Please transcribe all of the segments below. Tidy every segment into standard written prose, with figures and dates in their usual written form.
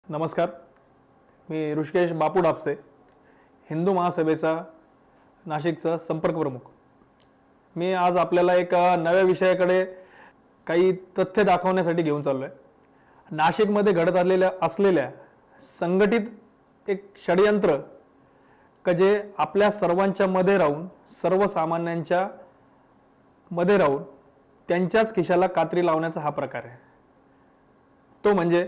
नमस्कार. मी ऋषिकेश बापू डापसे, हिंदू महासभेचा नाशिकचा संपर्क प्रमुख. मी आज आपल्याला एक नव्या विषयाकडे काही तथ्य दाखवण्यासाठी घेऊन चाललो आहे. नाशिकमध्ये घडत असलेल्या संघटित एक षडयंत्र का जे आपल्या सर्वांच्या मध्ये राहून, सर्वसामान्यांच्या मध्ये राहून त्यांच्याच खिशाला कात्री लावण्याचा हा प्रकार आहे. तो म्हणजे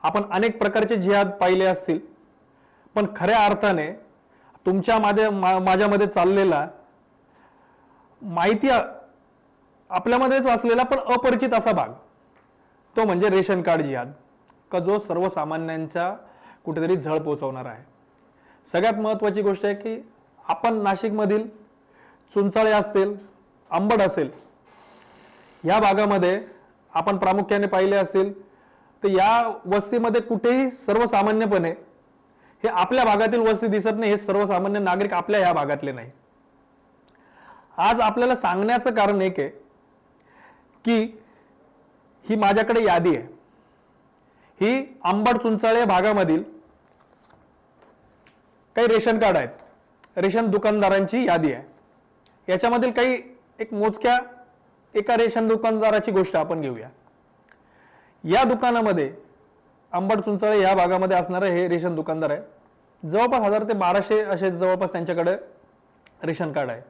आपण अनेक प्रकारचे जिहाद पाहिले असतील, पण खऱ्या अर्थाने तुमच्या माझ्यामध्ये चाललेला माहिती आपल्यामध्येच असलेला पण अपरिचित असा भाग, तो म्हणजे रेशन कार्ड जिहाद, का जो सर्वसामान्यांच्या कुठेतरी झळ पोहोचवणार आहे. सगळ्यात महत्त्वाची गोष्ट आहे की आपण नाशिकमधील चुंचाळे असतील, अंबड असेल, या भागामध्ये आपण प्रामुख्याने पाहिले असतील तर या वस्तीमध्ये कुठेही सर्वसामान्यपणे हे आपल्या भागातील वस्ती दिसत नाही. हे सर्वसामान्य नागरिक आपल्या या भागातले नाही. आज आपल्याला सांगण्याचं कारण एक आहे की ही माझ्याकडे यादी आहे. ही अंबड चुंचाळे भागामधील काही रेशन कार्ड आहेत, रेशन दुकानदारांची यादी आहे. याच्यामधील काही एक मोजक्या एका रेशन दुकानदाराची गोष्ट आपण घेऊया. या दुकानामध्ये अंबड चुंचाळे या भागामध्ये असणारे हे रेशन दुकानदार आहे. जवळपास 1000 ते 1200 असे जवळपास त्यांच्याकडे रेशन कार्ड आहे.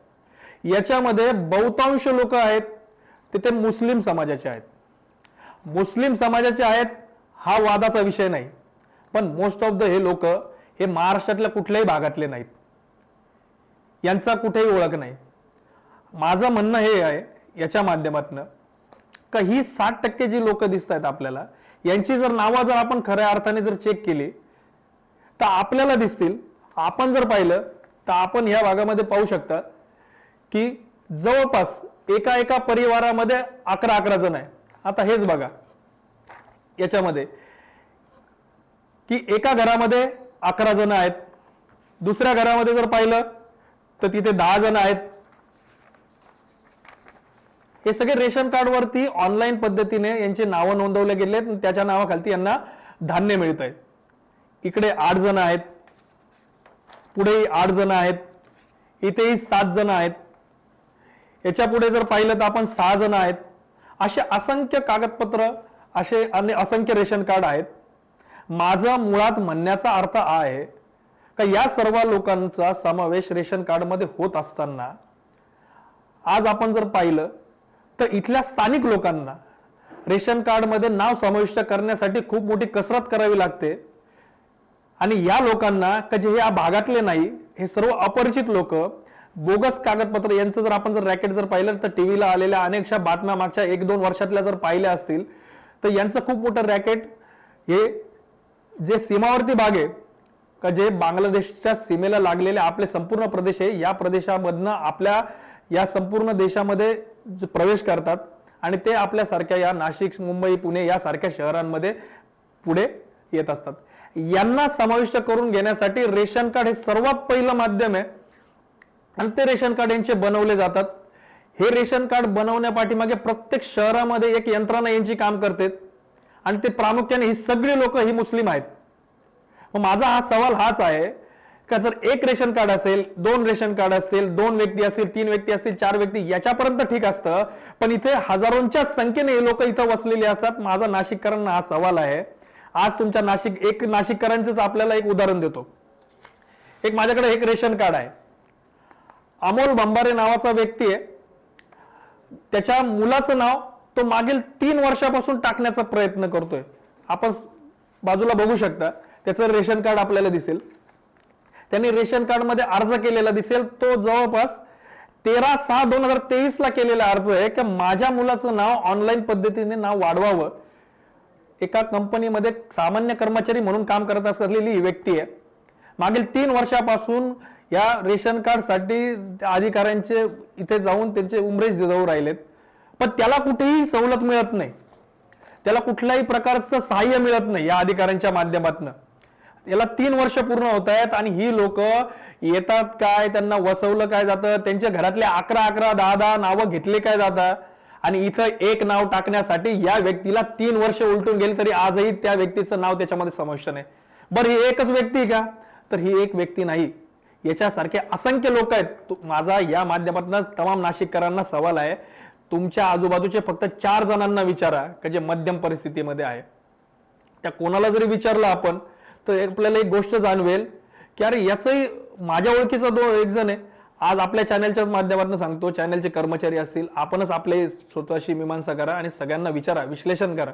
याच्यामध्ये बहुतांश लोक आहेत ते मुस्लिम समाजाचे आहेत. मुस्लिम समाजाचे आहेत हा वादाचा विषय नाही, पण मोस्ट ऑफ द हे लोक हे महाराष्ट्रातल्या कुठल्याही भागातले नाहीत, यांचा कुठेही ओळख नाही. माझं म्हणणं हे आहे याच्या माध्यमातून का ही 60% जी लोक दिसत आहेत आपल्याला, यांची जर नावं जर आपण खऱ्या अर्थाने जर चेक केली तर आपल्याला दिसतील. आपण जर पाहिलं तर आपण या भागामध्ये पाहू शकता की जवळपास एका परिवारामध्ये 11 जण आहे. आता हेच बघा याच्यामध्ये की एका घरामध्ये 11 जण आहेत, दुसऱ्या घरामध्ये जर पाहिलं तर तिथे 10 जण आहेत. हे सगळे रेशन कार्ड वरती ऑनलाईन पद्धतीने यांचे नाव नोंदवले गेले, त्याच्या नावाखाली यांना धान्य मिळत आहे. इकडे 8 जण आहेत, पुढेही 8 जण आहेत, इथेही 7 जण आहेत, याच्या पुढे जर पाहिलं तर आपण 6 जण आहेत. असे असंख्य कागदपत्र, असे असंख्य रेशन कार्ड आहेत. माझा मुळात म्हणण्याचा अर्थ आहे का या सर्व लोकांचा समावेश रेशन कार्ड मध्ये होत असताना आज आपण जर पाहिलं तर इथल्या स्थानिक लोकांना रेशन कार्ड मध्ये नाव समाविष्ट करण्यासाठी खूप मोठी कसरत करावी लागते. आणि या लोकांना का जे या भागातले नाही, हे सर्व अपरिचित लोक बोगस कागदपत्र यांचं जर आपण जर रॅकेट जर पाहिलं तर टीव्हीला आलेल्या अनेकशा बातम्या मागच्या 1-2 वर्षातल्या जर पाहिल्या असतील तर यांचं खूप मोठं रॅकेट हे जे सीमावर्ती भाग आहे का जे बांगलादेशच्या सीमेला लागलेले आपले संपूर्ण प्रदेश आहे, या प्रदेशामधनं आपल्या या संपूर्ण देशामध्ये प्रवेश करतात आणि ते आपल्यासारख्या या नाशिक, मुंबई, पुणे यासारख्या शहरांमध्ये पुढे येत असतात. यांना समाविष्ट करून घेण्यासाठी रेशन कार्ड हे सर्वात पहिलं माध्यम आहे आणि ते रेशन कार्ड यांचे बनवले जातात. हे रेशन कार्ड बनवण्यापाठीमागे प्रत्येक शहरामध्ये एक यंत्रणा यांची काम करते आणि ते प्रामुख्याने ही सगळी लोक ही मुस्लिम आहेत. मग माझा हा सवाल हाच आहे का जर एक रेशन कार्ड असेल, 2 रेशन कार्ड असतील, 2 व्यक्ती असतील, 3 व्यक्ती असतील, 4 व्यक्ती, याच्यापर्यंत ठीक असतं, पण इथे हजारोंच्या संख्येने हे लोक इथं वसलेले असतात. माझा नाशिककरांना हा सवाल आहे. आज तुमच्या नाशिककरांचंच आपल्याला एक उदाहरण देतो. एक माझ्याकडे एक रेशन कार्ड आहे. अमोल भंबारे नावाचा व्यक्ती आहे. त्याच्या मुलाचं नाव तो मागील 3 वर्षापासून टाकण्याचा प्रयत्न करतोय. आपण बाजूला बघू शकता, त्याचं रेशन कार्ड आपल्याला दिसेल. त्यांनी रेशन कार्ड मध्ये अर्ज केलेला दिसेल. तो जवळपास 13/6/2023 ला केलेला अर्ज आहे की माझ्या मुलाचं नाव ऑनलाईन पद्धतीने नाव वाढवावं. एका कंपनीमध्ये सामान्य कर्मचारी म्हणून काम करत असलेली ही व्यक्ती आहे. मागील 3 वर्षापासून या रेशन कार्ड साठी अधिकाऱ्यांचे इथे जाऊन त्यांचे उमरेश देऊ राहिलेत, पण त्याला कुठेही सवलत मिळत नाही, त्याला कुठल्याही प्रकारचं सहाय्य मिळत नाही या अधिकाऱ्यांच्या माध्यमातून. याला 3 वर्ष पूर्ण होत आहेत आणि ही लोक येतात काय, त्यांना वसवलं काय जातं, त्यांच्या घरातले 11-11, 10-10 नावं घेतले काय जातात आणि इथं एक नाव टाकण्यासाठी या व्यक्तीला 3 वर्ष उलटून गेली तरी आजही त्या व्यक्तीचं नाव त्याच्यामध्ये समाविष्ट नाही. बरं, ही एकच व्यक्ती का? तर ही एक व्यक्ती नाही, याच्यासारखे असंख्य लोक आहेत. माझा या माध्यमातून तमाम नाशिककरांना सवाल आहे, तुमच्या आजूबाजूचे फक्त 4 जणांना विचारा की जे मध्यम परिस्थितीमध्ये आहे. त्या कोणाला जरी विचारलं आपण तर आपल्याला एक गोष्ट जाणवेल की अरे याचंही माझ्या ओळखीचा एक जण आहे. आज आपल्या चॅनलच्या माध्यमातून सांगतो, चॅनलचे कर्मचारी असतील, आपणच आपले स्वतःशी मीमांसा करा आणि सगळ्यांना विचारा, विश्लेषण करा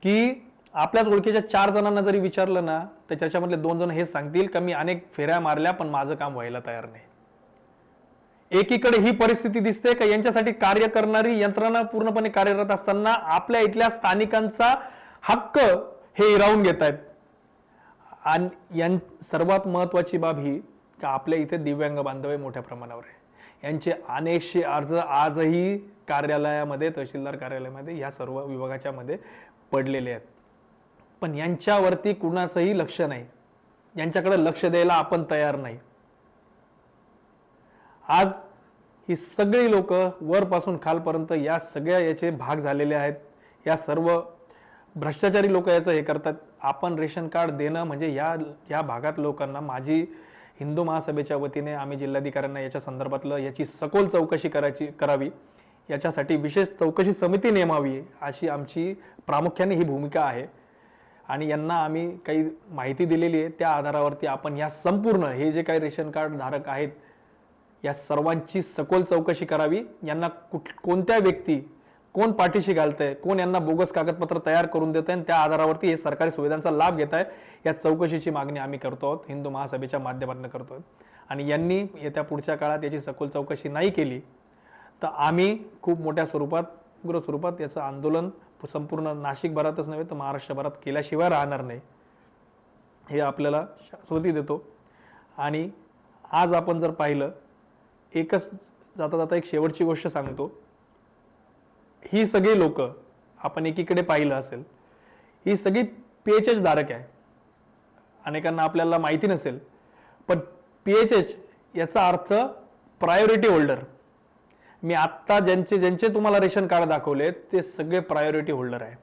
की आपल्याच ओळखीच्या 4 जणांना जरी विचारलं ना तर त्याच्यामधले 2 जण हेच सांगतील की मी अनेक फेऱ्या मारल्या पण माझं काम व्हायला तयार नाही. एकीकडे ही परिस्थिती दिसते का यांच्यासाठी कार्य करणारी यंत्रणा पूर्णपणे कार्यरत असताना आपल्या इथल्या स्थानिकांचा हक्क हे हिरावून घेत आहेत. आणि सर्वात महत्वाची बाब ही की आपल्या इथे दिव्यांग बांधव मोठ्या प्रमाणावर आहे. यांचे अनेकशे अर्ज आजही कार्यालयामध्ये, तहसीलदार कार्यालयामध्ये, या सर्व विभागाच्या मध्ये पडलेले आहेत. पण यांच्यावरती कुणाचंही लक्ष नाही, यांच्याकडे लक्ष द्यायला आपण तयार नाही. आज ही सगळी लोक वरपासून खालपर्यंत या सगळ्या याचे भाग झालेले आहेत. या सर्व भ्रष्टाचारी लोक याचं हे करतात. आपण रेशन कार्ड देणं म्हणजे या भागात लोकांना, माझी हिंदू महासभेच्या वतीने आम्ही जिल्हाधिकाऱ्यांना याच्या संदर्भातलं याची सखोल चौकशी करावी, याच्यासाठी विशेष चौकशी समिती नेमावी, अशी आमची प्रामुख्याने ही भूमिका आहे. आणि यांना आम्ही काही माहिती दिलेली आहे, त्या आधारावरती आपण या संपूर्ण हे जे काही रेशन कार्ड धारक आहेत या सर्वांची सखोल चौकशी करावी. यांना कोणत्या व्यक्ती, कोण पाठीशी घालतंय, कोण यांना बोगस कागदपत्र तयार करून देत आहे, त्या आधारावरती हे सरकारी सुविधांचा लाभ घेत आहे, या चौकशीची मागणी आम्ही करतो आहोत, हिंदू महासभेच्या माध्यमातून करतो आहोत. आणि यांनी येत्या पुढच्या काळात याची सखोल चौकशी नाही केली तर आम्ही खूप मोठ्या स्वरूपात, उग्र स्वरूपात याचं आंदोलन संपूर्ण नाशिकभरातच नव्हे तर महाराष्ट्रभरात केल्याशिवाय राहणार नाही, हे आपल्याला शाश्वती देतो. आणि आज आपण जर पाहिलं, एकच जाता जाता एक शेवटची गोष्ट सांगतो. ही सगळी लोक आपण एकीकडे पाहिलं असेल, ही सगळी PHH धारक आहे. अनेकांना आपल्याला माहिती नसेल पण PHH याचा अर्थ प्रायोरिटी होल्डर. मी आत्ता ज्यांचे तुम्हाला रेशन कार्ड दाखवले ते सगळे प्रायोरिटी होल्डर आहे.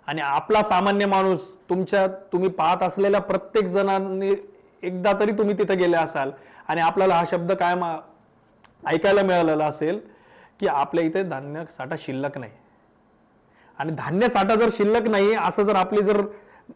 आणि आपला सामान्य माणूस, तुम्ही पाहत असलेल्या प्रत्येक जणांनी एकदा तरी तुम्ही तिथे गेले असाल आणि आपल्याला हा शब्द कायम ऐकायला मिळालेला असेल की आपल्या इथे धान्य साठा शिल्लक नाही. आणि धान्य साठा जर शिल्लक नाही असं जर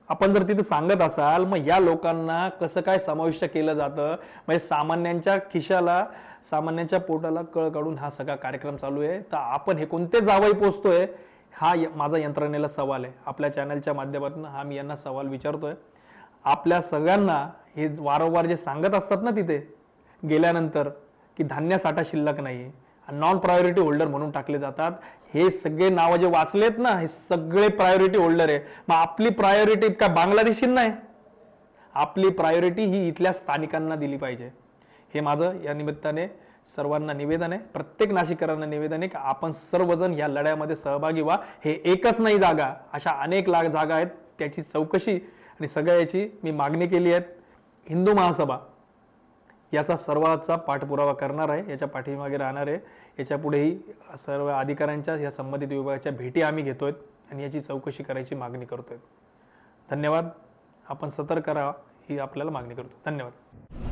आपण जर तिथे सांगत असाल, मग या लोकांना कसं काय समाविष्ट केलं जातं? म्हणजे सामान्यांच्या खिशाला, सामान्यांच्या पोटाला कळ काढून हा सगळा कार्यक्रम चालू आहे. तर आपण हे कोणते जावई पोचतोय, हा माझा यंत्रणेला सवाल आहे. आपल्या चॅनलच्या माध्यमातून हा मी यांना सवाल विचारतोय. आपल्या सगळ्यांना हे वारंवार जे सांगत असतात ना तिथे गेल्यानंतर की धान्य साठा शिल्लक नाही, नॉन प्रायोरिटी होल्डर म्हणून टाकले जातात, हे सगळे नाव जे वाचलेत ना हे सगळे प्रायोरिटी होल्डर आहे. मग आपली प्रायोरिटी का बांगलादेशींना आहे? आपली प्रायोरिटी ही इथल्या स्थानिकांना दिली पाहिजे. हे माझं या निमित्ताने सर्वांना निवेदन आहे, प्रत्येक नाशिककरांना निवेदन आहे की आपण सर्वजण या लढ्यामध्ये सहभागी व्हा. हे एकच नाही जागा, अशा अनेक जागा आहेत, त्याची चौकशी आणि सगळ्या याची मी मागणी केली आहे. हिंदू महासभा याचा सर्वांचा पाठपुरावा करणार आहे, याच्या पाठीमागे राहणार आहे. याच्या पुढेही सर्व अधिकाऱ्यांच्या या संबंधित विभागाच्या भेटी आम्ही घेतोय आणि याची चौकशी करायची मागणी करतोय. धन्यवाद. आपण सतर्क राहा ही आपल्याला मागणी करतो. धन्यवाद.